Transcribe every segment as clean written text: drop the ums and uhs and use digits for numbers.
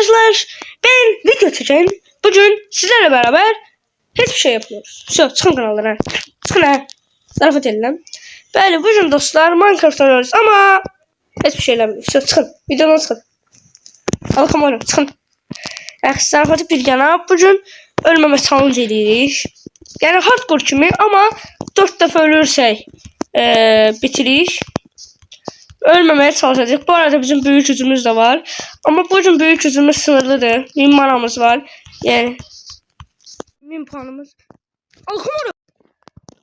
arkadaşlar, ben video çekeceğim. Bugün sizlerle beraber hiçbir şey yapmıyoruz. Çıkın kanallara. Çıkın ha. Zarafat edelim. Böyle bugün dostlar Minecraft oynuyoruz ama hiçbir şey yapmıyoruz. Çıkın. Videodan çıkın. Al kamerayı çıkın. Zarafat bir yana bugün ölmeme challenge edirik. Yani hardcore kimi ama 4 defa ölürsek bitiririk. Ölmemeye çalışacağız. Bu arada bizim büyük gücümüz de var. Ama bugün büyük gücümüz sınırlıdır. 1000 manamız var. Yani 1000 puanımız. Alkamadım.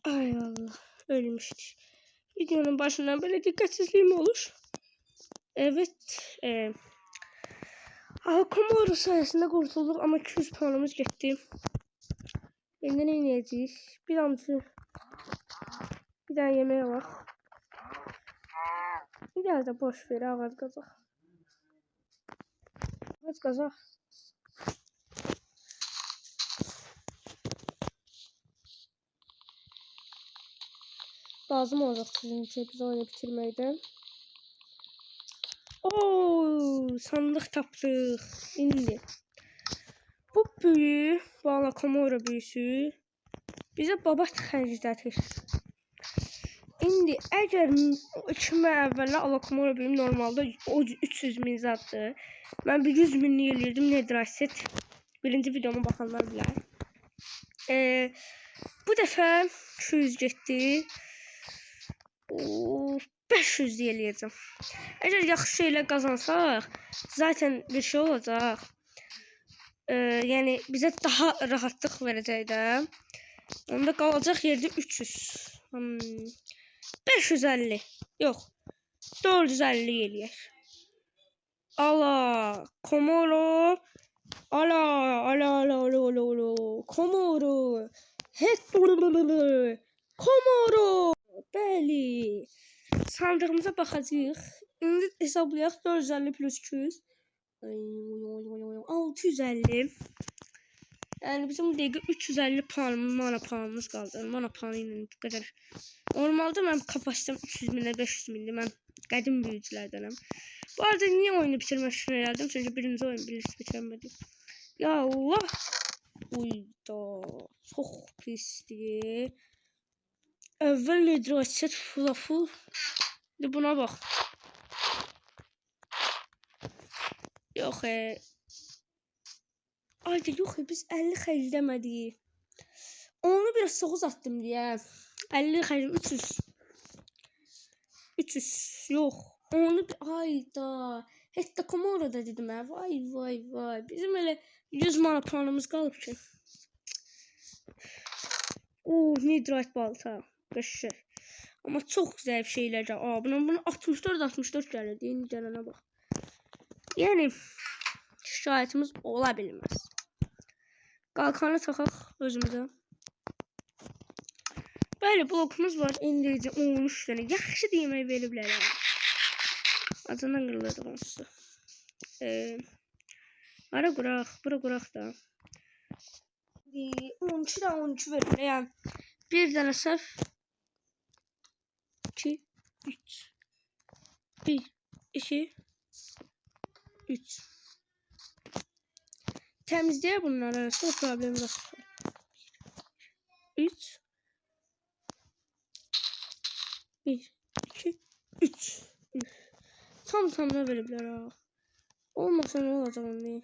Ay Allah. Ölmüştük. Videonun başından böyle dikkatsizliğim olur. Evet. Alkamadım sayesinde kurtulduk ama 200 puanımız gitti. Benden ne yiyeceğiz? Bir amca. Bir daha yemeğe bak. Biraz da boş ver ağaç kazak. Ağaç kazak. Lazım olacak sizin için biz oyunu bitirmeyden. Oo, sandık tapdık. İndi. Bu büyü, Valla Komoro büyüsü bize babat xərclətir. İndi əgər 2 əvvələ Alakomoro büyüm normalda o 300 min zaddır. Mən bir 100 minlik eləyirdim Nedraset. Birinci videoma baxanlar bilər. Bu dəfə 200 getdi. 500 eləyəcəm. Əgər yaxşı şeylər qazansaq, zaten bir şey olacaq. Yəni bizə daha rahatlıq verəcək də. Onda qalacaq yerdə 300. 550. Yox. 450 eləyək. Ala, Komoro. Ala. Komoro. Komoro. Bəli. Sandığımıza baxacağıq. İndi hesablayaq 450 plus 200. 650. Yani bizim dəqiqə 350 mana puanımız qaldı. Mana puanı ilə bu qədər. Normalda mən kapasitem 300 minlə 500 mindir. Mən qədim büyücülərdənəm. Bu arada niye oyunu bitirmək üçün gəldim? Çünki birinci oyun bilirsiniz bitirmədim. Ya Allah. Uyda. Çox pisdir. Əvvəl Nedraset full. Buna bax. Yox Ayda yox biz 50 xərcləmədik. Onu biraz soğuz attım deyə. 50 xərcləm 300 yox. Onu ayda. Hətta Komoro'da dedim ha. Vay. Bizim elə 100 mana puanımız qalıb ki. Nidrat balta. Qəşəng. Amma çox zəif şeylər gəlir. Bunu 64 gəlir. İndi gələnə bax. Yəni şikayətimiz ola bilməz. Qalkanı taxaq özümüzə. Böyle blokumuz var. İndirici 13 tane. Yaxşı demək veriblər. Acından qırılırdı onsuz. Ara quraq. Bura quraq da. 12 də 12 veriblər. Yəni bir dənə səhv. 2 3 1 2 3 temizleye bunları arasında problem yok. 3 1 2 3 tam da verebilir ha. Olmasa ne olacak onu?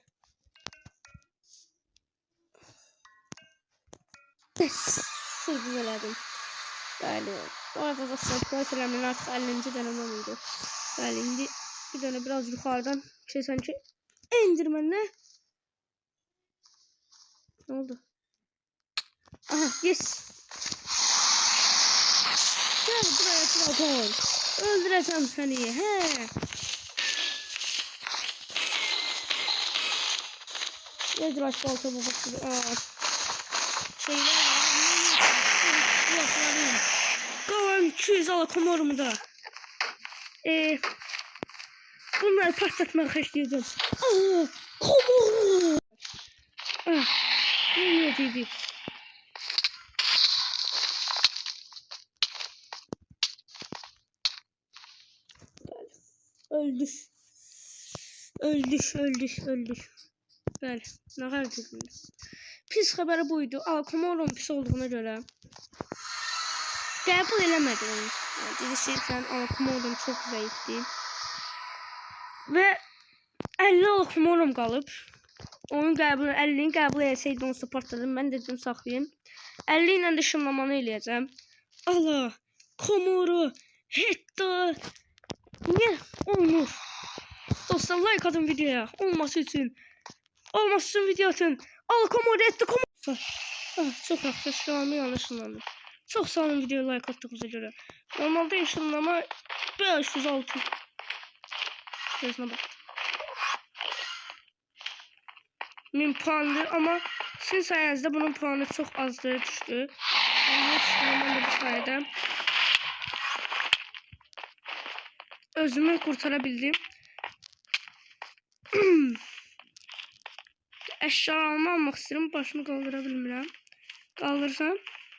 Çok güzel adım. Yani bu arada da Spoiler'ın artık 50. denemem oldu. Yani şimdi bir tane biraz yukarıdan sanki Enderman'le ne oldu? Aha yes. Gel buraya Trabzon. Öldüreceğim seni. He. Nedir aşk balta bu bak. Şeyler var. Kalan 200 Alakomorumu da. Bunları patlatmak isteyeceğim. Komoro. Ne dedi? öldük. Bəli, nə qədər düzdür. Pis xəbəri buydu. Alkomorum pis olduğuna görə qəbul eləmədi onu. Yəni, deyirsən, alkomorum çox zəifdir. Və 50 alkomorum qalıb. Onun 50'ni qəbul etsəydi onu partladım. Mən dedim saxlayayım. 50 ilə də şınlamanı eləyəcəm. Allah, komoru, hetta. Niyə olmur? Dostlar, like atın videoya. Olması üçün video atın. Alkomoru, hetta, komoru. Çox yaxşı, şınlamı yanlışlandım. Çox sağ olun videoya like attığınıza görə. Normalde şınlama 506. Gözünə bax. 1000 puandır, ama sizin sayenizde bunun puanı çok azdır düştü. Ben de bu sayede özümü kurtarabildim. Eşyalarımı almak istedim. Başımı kaldırabilmirəm. Kaldırsam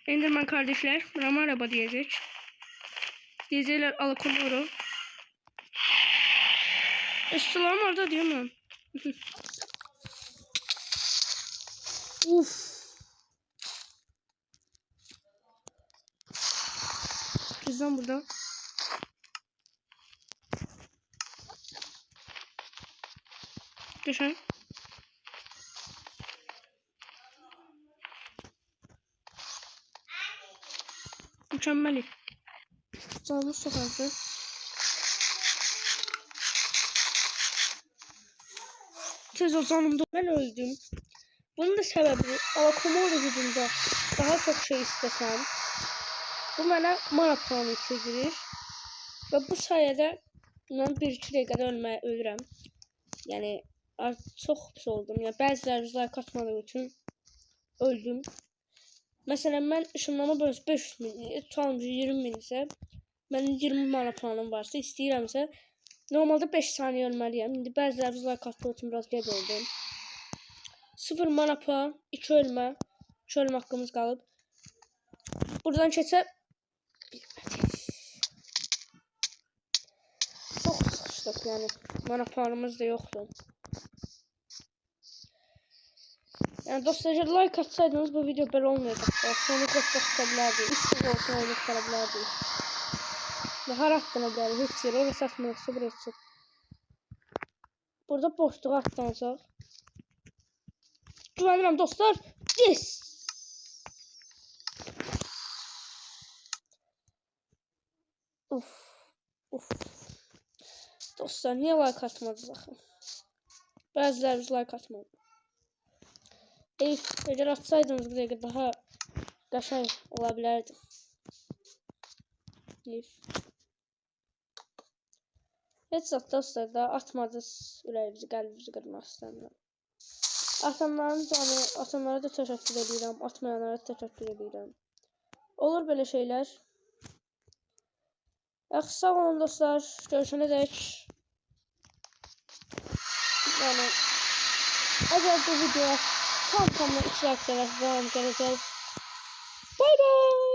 Enderman kardeşler bana araba diyecek. Diyecekler Alkomoru. Eşyalarım orada diyor mu? Uf. Güzel burada. Geçen. Mükemmel. Canımız çok azdı. Tez o canımda ben öldüm. Bunun da sebebi Alkomoru hücumda daha çok şey istesem bu mənə mana puanı içirir ve bu sayede ben 1-2 dəqiqədə ölürəm. Yani çok pis oldum. Yani bəziləri like atmadığı için öldüm. Mesela ben ışınlama bölüsü 500 min, tutalım 20 min ise benim 20 mana puanım varsa istəyirəmsə normalde 5 saniye ölməliyəm. İndi bəziləri like atdığı için biraz gec oldum. 0 mana puan, 2 ölmə. 2 ölmə haqqımız qalıb. Buradan keçə bilmədik. Çox sıxışdıq yani. Mana puanımız da yoxdur. Yani dostlar, like atsaydınız bu video böyle olmayacaqdı. Sonu koşda tutabilirdi. 3 gün olsun oyunu tutabilirdi. Daha rahatına bilərdi. Heç yeri orası atmadık. Sıfır etsin. Burada boşluğa atlansaq. Güvenirəm dostlar. Yes. Uf. Dostlar, niye like atmadınız axı? Bəziləriniz like atmadı. Eğer atsaydınız bu dəqiqə daha qəşəng ola bilərdi. Heç zat dostlar da atmadınız, ürəyinizi, qəlbinizi qırmaq istəmirəm. Atanlara da təşəkkür edirəm, atmayanlara da təşəkkür edirəm. Olur belə şeylər. Yaxşı, sağ olun dostlar. Görüşənə dək. Yəni, əgər bu videoya tam 2 like devam gələcək. Bye bye.